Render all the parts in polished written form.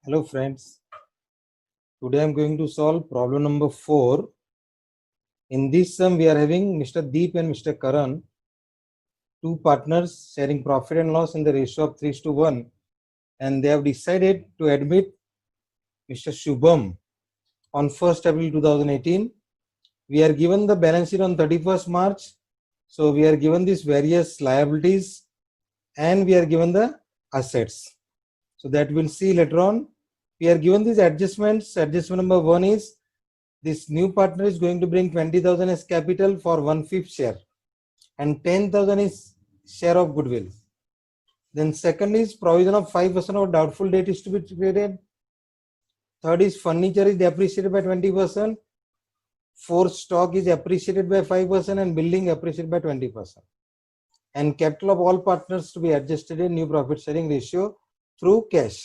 Hello friends, today I am going to solve problem number 4. In this sum we are having Mr. Deep and Mr. Karan, two partners sharing profit and loss in the ratio of 3:1, and they have decided to admit Mr. Shubham on 1st April 2018. We are given the balance sheet on 31st March, so we are given these various liabilities and we are given the assets. So that we'll see later on. We are given these adjustments. Adjustment number 1 is this new partner is going to bring 20,000 as capital for 1/5 share and 10,000 is share of goodwill. Then second is provision of 5% of doubtful debt is to be created. Third is furniture is depreciated by 20%. Fourth, stock is appreciated by 5% and building appreciated by 20%. And capital of all partners to be adjusted in new profit sharing ratio through cash.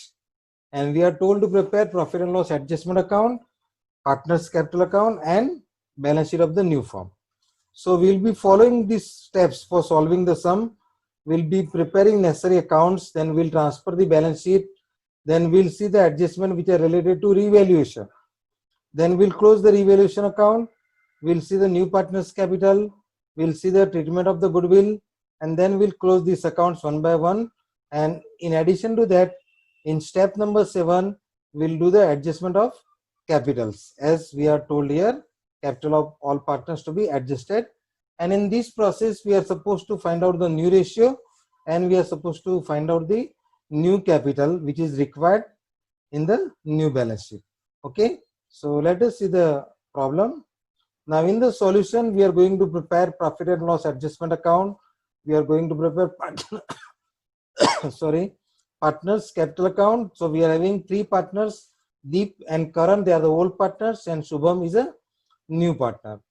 And we are told to prepare profit and loss adjustment account, partners capital account and balance sheet of the new firm. So we'll be following these steps for solving the sum. We'll be preparing necessary accounts, then we'll transfer the balance sheet, then we'll see the adjustment which are related to revaluation. Then we'll close the revaluation account, we'll see the new partners capital, we'll see the treatment of the goodwill, and then we'll close these accounts one by one. And in addition to that, in step number 7, we'll do the adjustment of capitals as we are told here, capital of all partners to be adjusted. And in this process we are supposed to find out the new ratio and we are supposed to find out the new capital which is required in the new balance sheet. Okay, so let us see the problem. Now in the solution we are going to prepare profit and loss adjustment account. We are going to prepare partners capital account. So we are having 3 partners, Deep and Karan, they are the old partners, and Shubham is a new partner.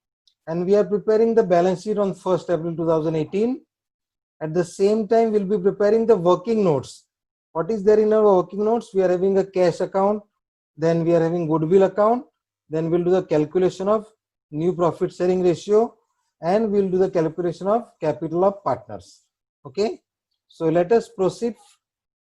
And we are preparing the balance sheet on 1st April 2018. At the same time, we'll be preparing the working notes. What is there in our working notes? We are having a cash account, then we are having goodwill account, then we'll do the calculation of new profit sharing ratio, and we'll do the calculation of capital of partners. Okay, so let us proceed.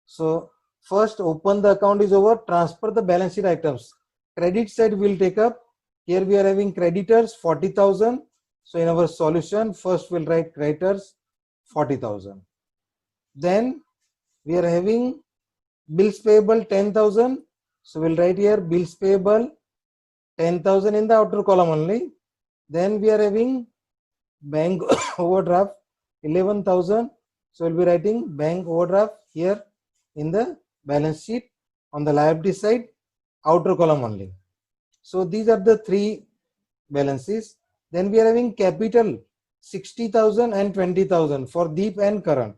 So first open the account is over, transfer the balance sheet items. Credit side will take up. Here we are having creditors 40,000. So in our solution, first we'll write creditors 40,000. Then we are having bills payable 10,000. So we'll write here bills payable 10,000 in the outer column only. Then we are having bank overdraft 11,000. So we'll be writing bank overdraft here in the balance sheet on the liability side, outer column only. So these are the 3 balances. Then we are having capital 60,000 and 20,000 for Deep and Karan.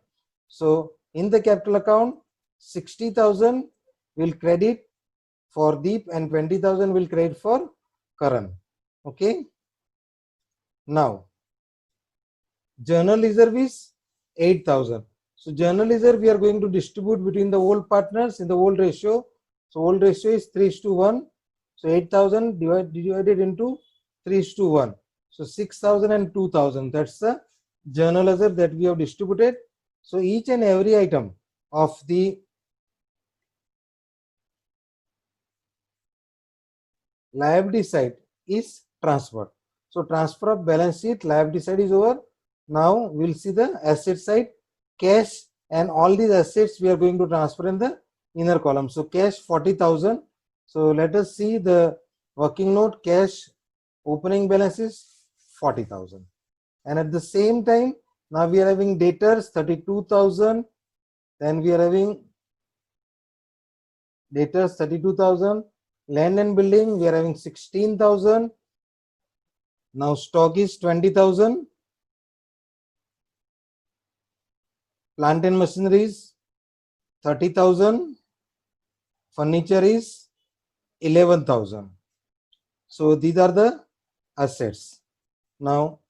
So in the capital account, 60,000 will credit for Deep and 20,000 will credit for Karan. Okay. Now, journal reserve is 8,000. So journal reserve we are going to distribute between the old partners in the old ratio. So old ratio is 3:1. So 8,000 divided into 3:1. So 6,000 and 2,000. That's the journal reserve that we have distributed. So each and every item of the liability side is transferred. So transfer of balance sheet, liability side is over. Now we'll see the asset side, cash, and all these assets we are going to transfer in the inner column. So cash 40,000. So let us see the working note. Cash opening balance is 40,000. And at the same time, now we are having debtors 32,000. Then we are having debtors 32,000. Land and building we are having 16,000. Now stock is 20,000. Plant and machinery is 30,000. Furniture is 11,000. So these are the assets. Now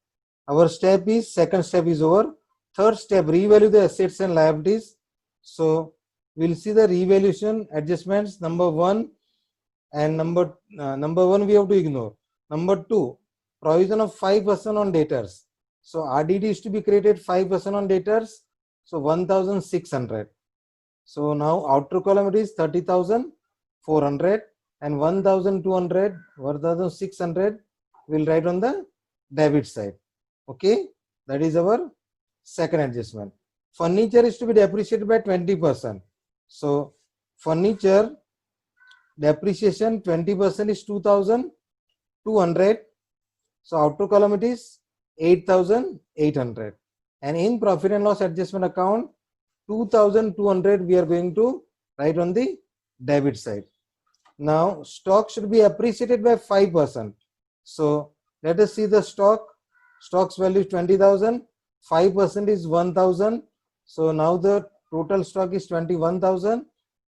our step is, second step is over. Third step, revalue the assets and liabilities. So we'll see the revaluation adjustments. Number 1 and number 1 we have to ignore. Number 2, provision of 5% on debtors. So RDD is to be created 5% on debtors. So 1,600. So now outer column it is 30,000. 400, and 1,200, 1,600 will write on the debit side. Okay, that is our second adjustment. Furniture is to be depreciated by 20%. So furniture depreciation 20% is 2,200. So outer column it is 8,800. And in profit and loss adjustment account, 2,200 we are going to write on the debit side. Now stock should be appreciated by 5%. So let us see the stock. Stock's value is 20,000. 5% is 1,000. So now the total stock is 21,000,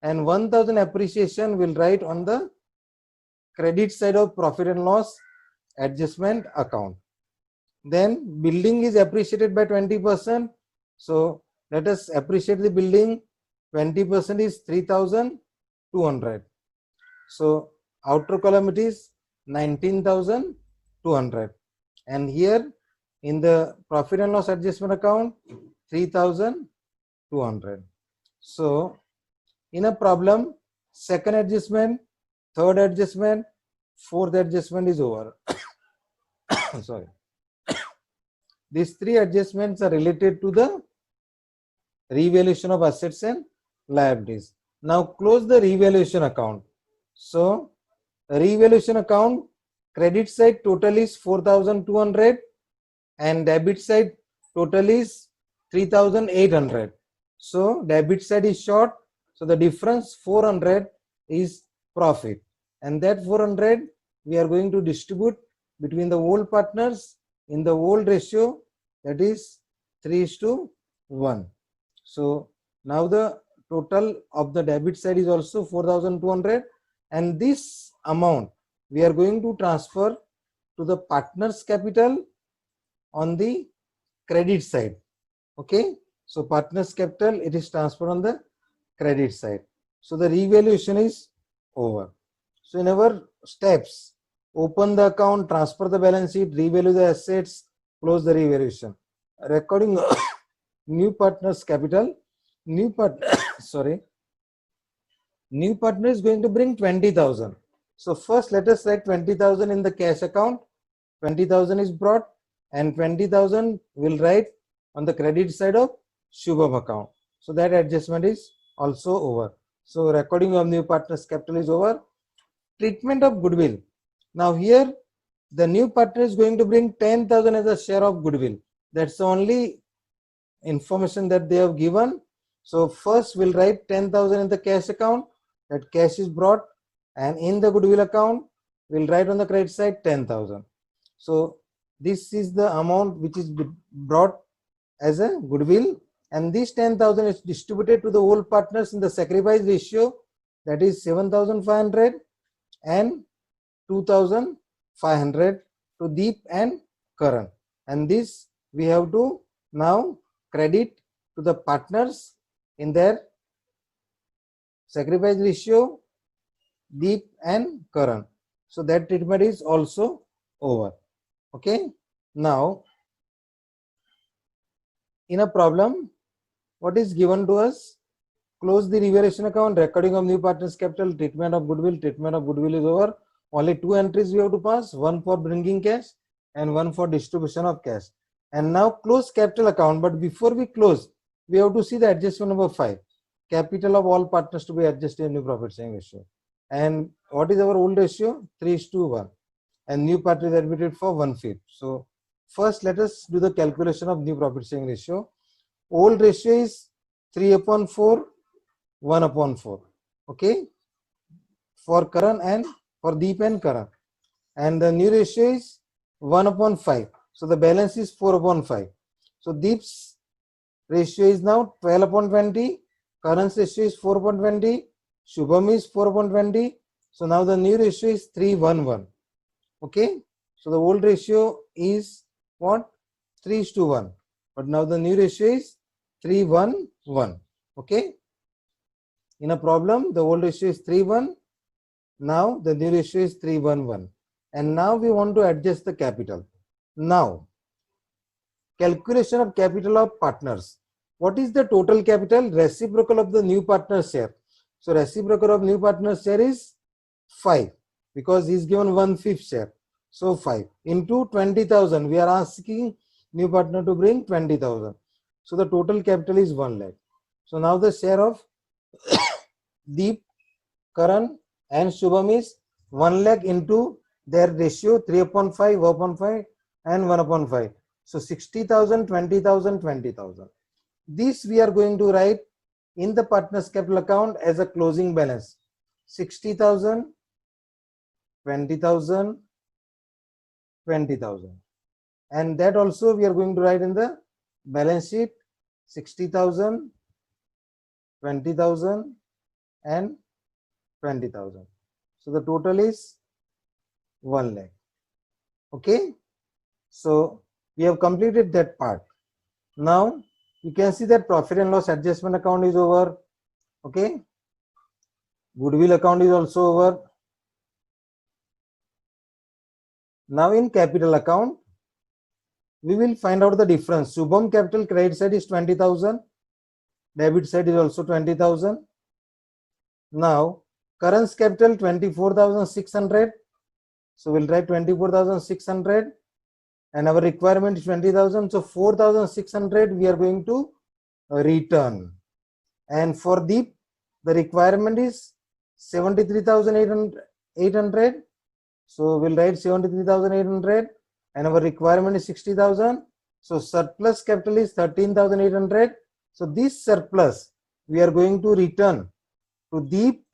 and 1,000 appreciation will write on the credit side of profit and loss adjustment account. Then building is appreciated by 20%. So let us appreciate the building. 20% is 3,200. So outer column it is 19,200. And here in the profit and loss adjustment account, 3,200. So in a problem, second adjustment, third adjustment, fourth adjustment is over. Sorry. These three adjustments are related to the revaluation of assets and liabilities. Now close the revaluation account. So revaluation account, credit side total is 4,200 and debit side total is 3,800. So debit side is short. So the difference 400 is profit, and that 400 we are going to distribute between the old partners in the old ratio, that is 3:1. So now the total of the debit side is also 4,200, and this amount we are going to transfer to the partners capital on the credit side. Okay, so partners capital, it is transferred on the credit side. So the revaluation is over. So in our steps, open the account, transfer the balance sheet, revalue the assets, close the revaluation. Recording new partners capital. New partner new partner is going to bring 20,000. So first let us write 20,000 in the cash account. 20,000 is brought, and 20,000 will write on the credit side of Shubham account. So that adjustment is also over. So recording of new partners capital is over. Treatment of goodwill. Now here the new partner is going to bring 10,000 as a share of goodwill. That's the only information that they have given. So first we'll write 10,000 in the cash account. That cash is brought, and in the goodwill account we'll write on the credit side 10,000. So this is the amount which is brought as a goodwill, and this 10,000 is distributed to the old partners in the sacrifice ratio, that is 7,500 and 2,500 to Deep and Karan, and this we have to now credit to the partners in their sacrifice ratio, Deep and Karan. So that treatment is also over. Okay, now in a problem, what is given to us? Close the revaluation account, recording of new partners capital, treatment of goodwill. Treatment of goodwill is over. Only two entries we have to pass, one for bringing cash and one for distribution of cash. And now close capital account, but before we close, we have to see the adjustment number 5. Capital of all partners to be adjusted in new profit sharing ratio. And what is our old ratio? 3:1. And new partner is admitted for 1/5. So first let us do the calculation of new profit sharing ratio. Old ratio is 3/4, 1/4. Okay, for Karan and for Deep and Karan. And the new ratio is 1/5. So the balance is 4/5. So Deep's ratio is now 12/20. Karan's ratio is 4/20. Shubham is 4/20. So now the new ratio is 3:1. Okay, so the old ratio is what? 3:1. But now the new ratio is 3:1. Okay, in a problem the old ratio is 3:1. Now the new ratio is 3:1. And now we want to adjust the capital. Now calculation of capital of partners. What is the total capital? Reciprocal of the new partner share. So reciprocal of new partner's share is 5 because he is given 1/5 share. So 5 into 20,000. We are asking new partner to bring 20,000. So the total capital is 1 lakh. So now the share of Deep, Karan and Shubham is 1 lakh into their ratio 3/5, 1/5 and 1/5. So 60,000, 20,000, 20,000. This we are going to write in the partner's capital account as a closing balance. 60,000, 20,000, 20,000. And that also we are going to write in the balance sheet 60,000, 20,000 and 20,000. So the total is 1 lakh. Okay. So we have completed that part. Now you can see that profit and loss adjustment account is over. Okay. Goodwill account is also over. Now in capital account, we will find out the difference. Shubham capital credit side is 20,000. Debit side is also 20,000. Now Karan's capital 24,600. So we'll write 24,600 and our requirement is 20,000. So 4,600 we are going to return. And for Deep, the requirement is 73,800. So we'll write 73,800 and our requirement is 60,000. So surplus capital is 13,800. So this surplus we are going to return to Deep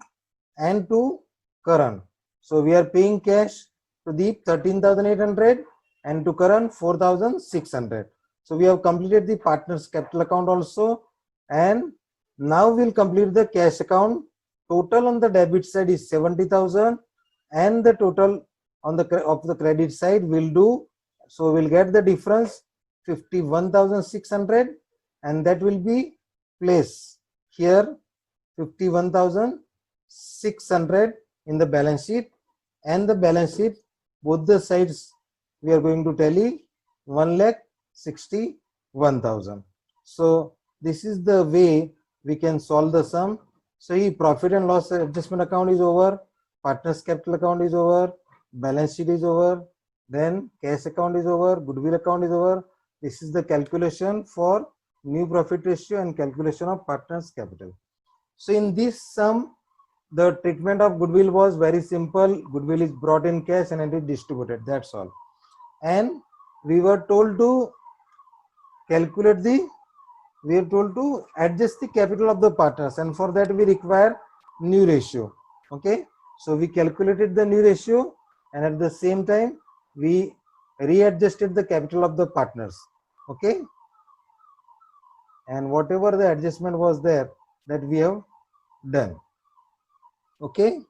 and to Karan. So we are paying cash to Deep 13,800 and to Karan 4,600. So we have completed the partner's capital account also, and now we'll complete the cash account. Total on the debit side is 70,000 and the total on the of the credit side will do. So we'll get the difference 51,600 and that will be placed here 51,600 in the balance sheet, and the balance sheet both the sides we are going to tally 1,61,000. So this is the way we can solve the sum. So profit and loss adjustment account is over, partners capital account is over, balance sheet is over, then cash account is over, goodwill account is over. This is the calculation for new profit ratio and calculation of partners capital. So in this sum, the treatment of goodwill was very simple. Goodwill is brought in cash and it is distributed. That's all. And we were told to calculate we are told to adjust the capital of the partners, and for that we require new ratio. Okay. So we calculated the new ratio and at the same time we readjusted the capital of the partners. Okay. And whatever the adjustment was there, that we have done. Okay.